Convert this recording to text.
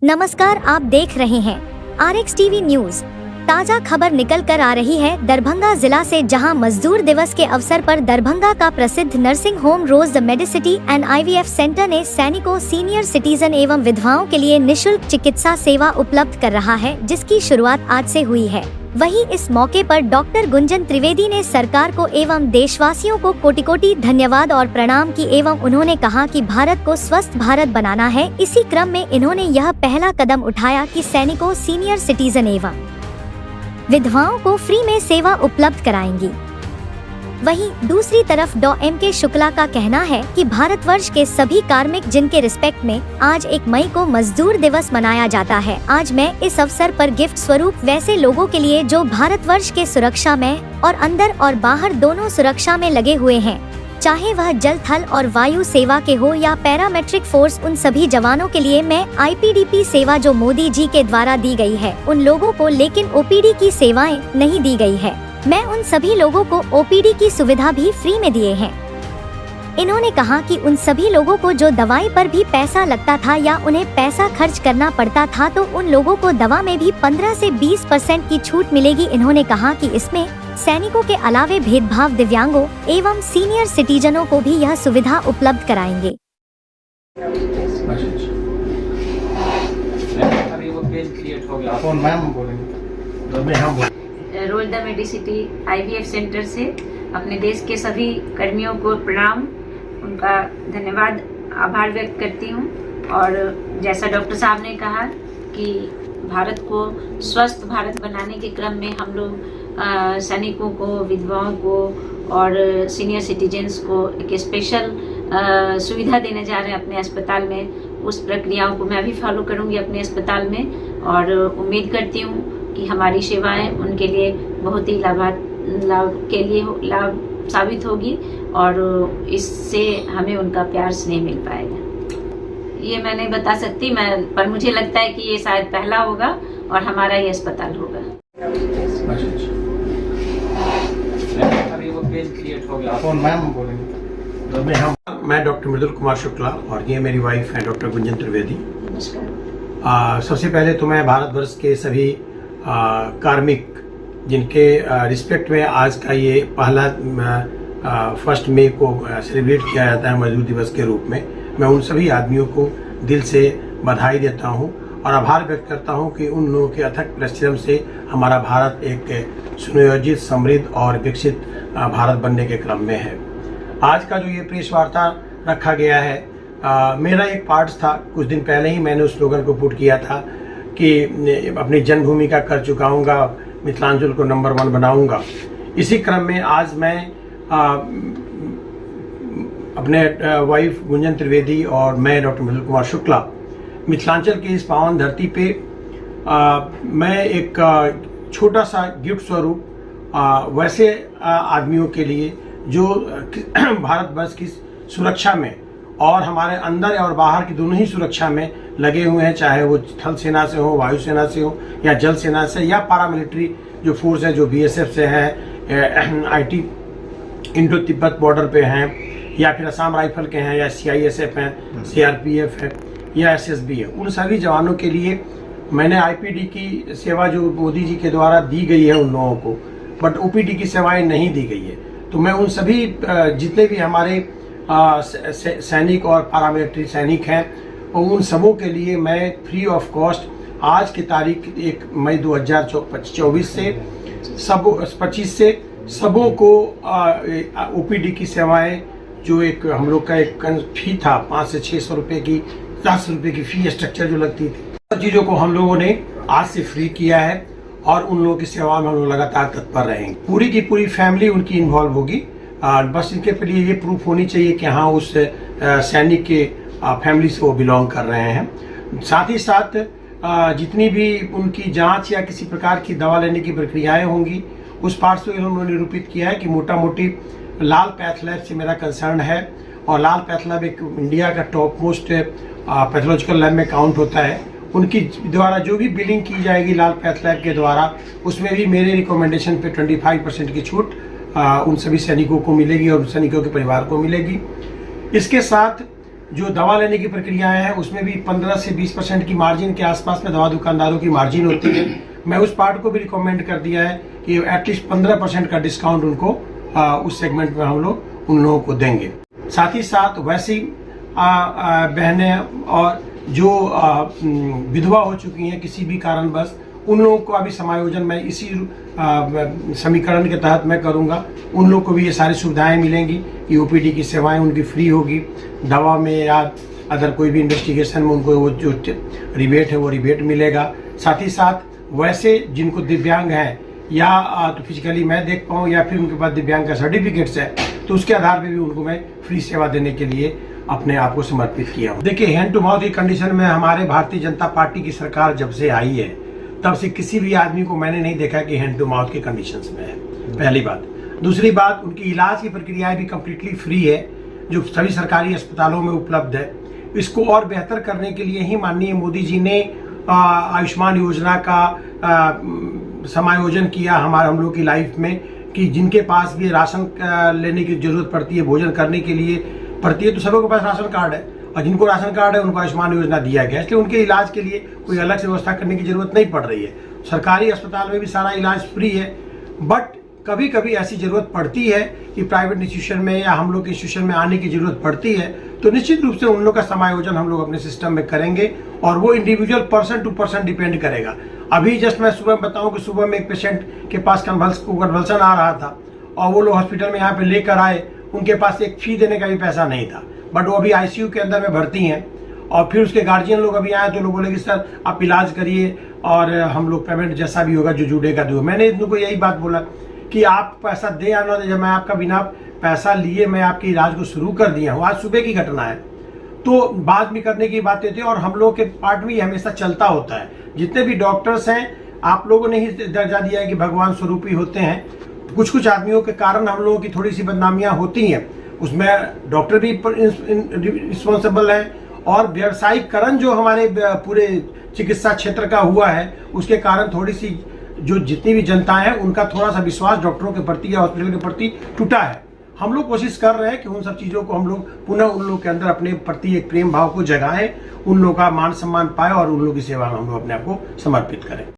नमस्कार, आप देख रहे हैं RX टीवी न्यूज। ताजा खबर निकल कर आ रही है दरभंगा जिला से, जहां मजदूर दिवस के अवसर पर दरभंगा का प्रसिद्ध nursing home rose the medicity and IVF centre ने सैनिकों, सीनियर सिटीजन एवं विधवाओं के लिए निशुल्क चिकित्सा सेवा उपलब्ध कर रहा है, जिसकी शुरुआत आज से हुई है। वहीं इस मौके पर डॉक्टर गुंजन त्रिवेदी ने सरकार को एवं देशवासियों को कोटि-कोटि धन्यवाद और प्रणाम की एवं उन्होंने कहा कि भारत को स्वस्थ भारत बनाना है। इसी क्रम में इन्होंने यह पहला कदम उठाया कि सैनिकों, सीनियर सिटीजन एवं विधवाओं को फ्री में सेवा उपलब्ध कराएंगी। वहीं दूसरी तरफ डॉ MK शुक्ला का कहना है कि भारतवर्ष के सभी कार्मिक जिनके रिस्पेक्ट में आज 1 मई को मजदूर दिवस मनाया जाता है, आज मैं इस अवसर पर गिफ्ट स्वरूप वैसे लोगों के लिए जो भारतवर्ष के सुरक्षा में और अंदर और बाहर दोनों सुरक्षा में लगे हुए हैं, चाहे वह जल, थल और वायु सेवा के हो या पैरामेट्रिक फोर्स, उन सभी जवानों के लिए मैं IPDP सेवा जो मोदी जी के द्वारा दी गई है उन लोगों को, लेकिन OPD की सेवाएं नहीं दी गई है। मैं उन सभी लोगों को OPD की सुविधा भी फ्री में दिए हैं। इन्होंने कहा कि उन सभी लोगों को जो दवाई पर भी पैसा लगता था या उन्हें पैसा खर्च करना पड़ता था, तो उन लोगों को दवा में भी 15 से 20% की छूट मिलेगी। इन्होंने कहा कि इसमें सैनिकों के अलावे भेदभाव दिव्यांगों एवं सीनियर सिटीजनों को भी यह सुविधा उपलब्ध कराएंगे। रोज द मेडिसिटी IVF सेंटर से अपने देश के सभी कर्मियों को प्रणाम, उनका धन्यवाद, आभार व्यक्त करती हूँ। और जैसा डॉक्टर साहब ने कहा कि भारत को स्वस्थ भारत बनाने के क्रम में हम लोग सैनिकों को, विधवाओं को और सीनियर सिटीजन्स को एक स्पेशल सुविधा देने जा रहे हैं अपने अस्पताल में। उस प्रक्रियाओं को मैं भी फॉलो करूँगी अपने अस्पताल में और उम्मीद करती हूँ कि हमारी सेवाएं उनके लिए बहुत ही लाभ साबित होगी और इससे हमें उनका प्यार स्नेह मिल पाएगा। ये मैं नहीं बता सकती, पर मुझे लगता है कि ये शायद पहला होगा और हमारा ये अस्पताल होगा। मैं डॉक्टर मृदुल कुमार शुक्ला और ये मेरी वाइफ है डॉक्टर गुंजन त्रिवेदी। नमस्कार। सबसे पहले तो मैं भारतवर्ष के सभी कार्मिक जिनके रिस्पेक्ट में आज का ये पहला 1 मई को सेलिब्रेट किया जाता है मजदूर दिवस के रूप में, मैं उन सभी आदमियों को दिल से बधाई देता हूं और आभार व्यक्त करता हूं कि उन लोगों के अथक परिश्रम से हमारा भारत एक सुनियोजित, समृद्ध और विकसित भारत बनने के क्रम में है। आज का जो ये प्रेस वार्ता रखा गया है, मेरा एक पार्ट था। कुछ दिन पहले ही मैंने उस स्लोगन को पुट किया था कि अपनी जन्मभूमि का कर चुकाऊंगा, मिथिलांचल को नंबर 1 बनाऊंगा। इसी क्रम में आज मैं अपने वाइफ गुंजन त्रिवेदी और मैं डॉक्टर मृदुल कुमार शुक्ला मिथिलांचल की इस पावन धरती पे मैं एक छोटा सा गिफ्ट स्वरूप वैसे आदमियों के लिए जो भारतवर्ष की सुरक्षा में और हमारे अंदर और बाहर की दोनों ही सुरक्षा में लगे हुए हैं, चाहे वो थल सेना से हो, वायु सेना से हो या जल सेना से या पैरामिलिट्री जो फोर्स है, जो BSF से है, IT इंडो तिब्बत बॉर्डर पे हैं, या फिर असम राइफल के हैं, या CISF हैं, CRPF है या SSB है। उन सभी जवानों के लिए मैंने IPD की सेवा जो मोदी जी के द्वारा दी गई है उन लोगों को, बट OPD की सेवाएं नहीं दी गई है। तो मैं उन सभी जितने भी हमारे सैनिक और पैरामिलिट्री सैनिक हैं और उन सबों के लिए मैं फ्री ऑफ कॉस्ट आज की तारीख 1 मई 2024 से 25 से सबों को OPD की सेवाएं, जो एक हम लोग का एक फी था 500 से 600 रुपए की, 10 रुपए की फी स्ट्रक्चर जो लगती थी, सब चीज़ों को हम लोगों ने आज से फ्री किया है और उन लोगों की सेवा में हम लोग लगातार तत्पर रहेंगे। पूरी की पूरी फैमिली उनकी इन्वॉल्व होगी। बस इनके लिए ये प्रूफ होनी चाहिए कि हाँ उस सैनिक के फैमिली से वो बिलोंग कर रहे हैं। साथ ही साथ जितनी भी उनकी जांच या किसी प्रकार की दवा लेने की प्रक्रियाएं होंगी, उस पार्ट से उन्होंने निरूपित किया है कि मोटा मोटी लाल पैथ लैब से मेरा कंसर्न है और लाल पैथ लैब एक इंडिया का टॉप मोस्ट पैथोलॉजिकल लैब में काउंट होता है। उनकी द्वारा जो भी बिलिंग की जाएगी लाल पैथ लैब के द्वारा, उसमें भी मेरे रिकमेंडेशन पे 25% की छूट उन सभी सैनिकों को मिलेगी और सैनिकों के परिवार को मिलेगी। इसके साथ जो दवा लेने की प्रक्रियाएं हैं उसमें भी 15 से 20% की मार्जिन के आसपास में दवा दुकानदारों की मार्जिन होती है। मैं उस पार्ट को भी रिकमेंड कर दिया है कि एटलीस्ट 15% का डिस्काउंट उनको उस सेगमेंट में हम लोग उन लोगों को देंगे। साथ ही साथ वैसी बहनें और जो विधवा हो चुकी हैं किसी भी कारणवश, उन लोगों को अभी समायोजन मैं इसी समीकरण के तहत मैं करूंगा। उन लोगों को भी ये सारी सुविधाएं मिलेंगी कि ओपीडी की सेवाएं उनकी फ्री होगी, दवा में या अदर कोई भी इन्वेस्टिगेशन में उनको वो जो रिबेट है वो रिबेट मिलेगा। साथ ही साथ वैसे जिनको दिव्यांग हैं या तो फिजिकली मैं देख पाऊँ या फिर उनके पास दिव्यांग का सर्टिफिकेट्स है तो उसके आधार पर भी उनको मैं फ्री सेवा देने के लिए अपने आप को समर्पित किया हूँ। देखिए, हैंड टू माउथ की कंडीशन में हमारे भारतीय जनता पार्टी की सरकार जब से आई है तब से किसी भी आदमी को मैंने नहीं देखा कि हैंड टू माउथ के कंडीशंस में है, पहली बात। दूसरी बात, उनकी इलाज की प्रक्रियाएं भी कम्प्लीटली फ्री है जो सभी सरकारी अस्पतालों में उपलब्ध है। इसको और बेहतर करने के लिए ही माननीय मोदी जी ने आयुष्मान योजना का समायोजन किया हम लोग की लाइफ में कि जिनके पास भी राशन लेने की जरूरत पड़ती है, भोजन करने के लिए पड़ती है, तो सभी के पास राशन कार्ड है और जिनको राशन कार्ड है उनको आयुष्मान योजना दिया गया, इसलिए उनके इलाज के लिए कोई अलग से व्यवस्था करने की जरूरत नहीं पड़ रही है। सरकारी अस्पताल में भी सारा इलाज फ्री है, बट कभी कभी ऐसी जरूरत पड़ती है कि प्राइवेट इंस्टीट्यूशन में या हम लोग के इंस्टीट्यूशन में आने की जरूरत पड़ती है, तो निश्चित रूप से उन लोग का समायोजन हम लोग अपने सिस्टम में करेंगे और वो individual person to person depend करेगा। अभी जस्ट मैं सुबह बताऊं कि सुबह में एक पेशेंट के पास कन्वल्सन आ रहा था और वो लोग हॉस्पिटल में यहाँ पे लेकर आए, उनके पास एक फी देने का भी पैसा नहीं था, बट वो अभी आईसीयू के अंदर में भर्ती हैं। और फिर उसके गार्जियन लोग अभी आए तो लोग बोले कि सर आप इलाज करिए और हम लोग पेमेंट जैसा भी होगा जो जुड़ेगा दो। मैंने इनको यही बात बोला कि आप पैसा दे या ना दे, जब मैं आपका बिना पैसा लिए मैं आपके इलाज को शुरू कर दिया हूँ, आज सुबह की घटना है, तो बाद में करने की बातें थी और हम लोग के पार्ट में हमेशा चलता होता है। जितने भी डॉक्टर्स हैं आप लोगों ने ही दर्जा दिया है कि भगवान स्वरूपी होते हैं, कुछ कुछ आदमियों के कारण हम लोगों की थोड़ी सी बदनामियां होती हैं, उसमें डॉक्टर भी रिस्पॉन्सिबल है और व्यावसायिकरण जो हमारे पूरे चिकित्सा क्षेत्र का हुआ है उसके कारण थोड़ी सी जो जितनी भी जनता है उनका थोड़ा सा विश्वास डॉक्टरों के प्रति या हॉस्पिटल के प्रति टूटा है। हम लोग कोशिश कर रहे हैं कि उन सब चीज़ों को हम लोग पुनः उन लोग के अंदर अपने प्रति एक प्रेम भाव को जगाएं, उन लोगों का मान सम्मान पाए और उन लोगों की सेवा में हम लोग अपने आप को समर्पित करें।